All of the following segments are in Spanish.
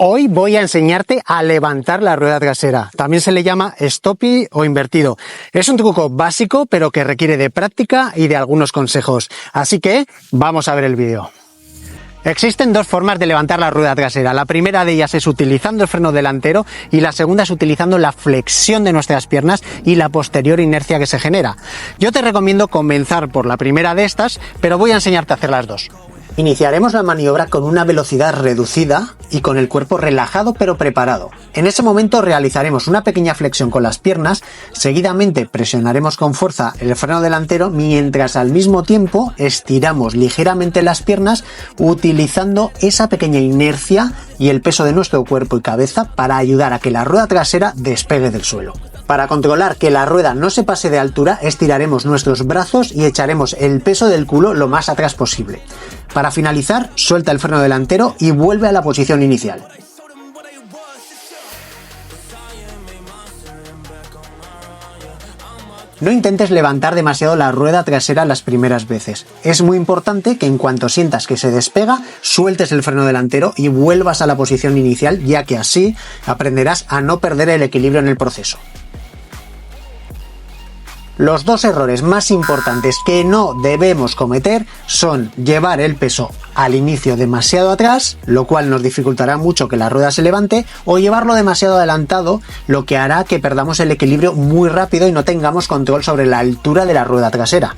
Hoy voy a enseñarte a levantar la rueda trasera. También se le llama stoppie o invertido. Es un truco básico, pero que requiere de práctica y de algunos consejos. Así que vamos a ver el vídeo. Existen dos formas de levantar la rueda trasera. La primera de ellas es utilizando el freno delantero y la segunda es utilizando la flexión de nuestras piernas y la posterior inercia que se genera. Yo te recomiendo comenzar por la primera de estas, pero voy a enseñarte a hacer las dos. Iniciaremos la maniobra con una velocidad reducida y con el cuerpo relajado pero preparado. En ese momento realizaremos una pequeña flexión con las piernas, seguidamente presionaremos con fuerza el freno delantero mientras al mismo tiempo estiramos ligeramente las piernas utilizando esa pequeña inercia y el peso de nuestro cuerpo y cabeza para ayudar a que la rueda trasera despegue del suelo. Para controlar que la rueda no se pase de altura, estiraremos nuestros brazos y echaremos el peso del culo lo más atrás posible. Para finalizar, suelta el freno delantero y vuelve a la posición inicial. No intentes levantar demasiado la rueda trasera las primeras veces. Es muy importante que en cuanto sientas que se despega, sueltes el freno delantero y vuelvas a la posición inicial, ya que así aprenderás a no perder el equilibrio en el proceso. Los dos errores más importantes que no debemos cometer son llevar el peso al inicio demasiado atrás, lo cual nos dificultará mucho que la rueda se levante, o llevarlo demasiado adelantado, lo que hará que perdamos el equilibrio muy rápido y no tengamos control sobre la altura de la rueda trasera.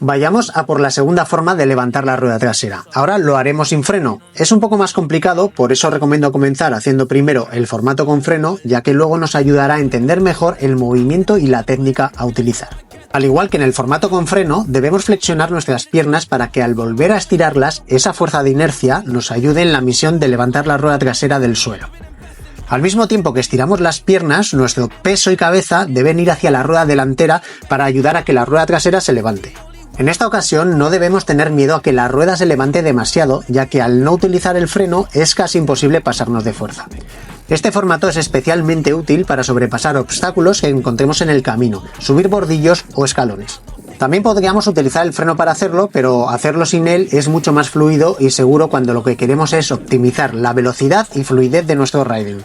Vayamos a por la segunda forma de levantar la rueda trasera. Ahora lo haremos sin freno. Es un poco más complicado, por eso recomiendo comenzar haciendo primero el formato con freno, ya que luego nos ayudará a entender mejor el movimiento y la técnica a utilizar. Al igual que en el formato con freno, debemos flexionar nuestras piernas para que al volver a estirarlas, esa fuerza de inercia nos ayude en la misión de levantar la rueda trasera del suelo. Al mismo tiempo que estiramos las piernas, nuestro peso y cabeza deben ir hacia la rueda delantera para ayudar a que la rueda trasera se levante. En esta ocasión no debemos tener miedo a que la rueda se levante demasiado, ya que al no utilizar el freno es casi imposible pasarnos de fuerza. Este formato es especialmente útil para sobrepasar obstáculos que encontremos en el camino, subir bordillos o escalones. También podríamos utilizar el freno para hacerlo, pero hacerlo sin él es mucho más fluido y seguro cuando lo que queremos es optimizar la velocidad y fluidez de nuestro riding.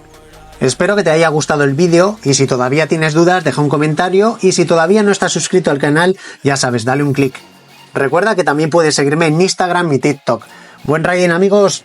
Espero que te haya gustado el vídeo y si todavía tienes dudas deja un comentario y si todavía no estás suscrito al canal ya sabes, dale un clic. Recuerda que también puedes seguirme en Instagram y TikTok. ¡Buen riding, amigos!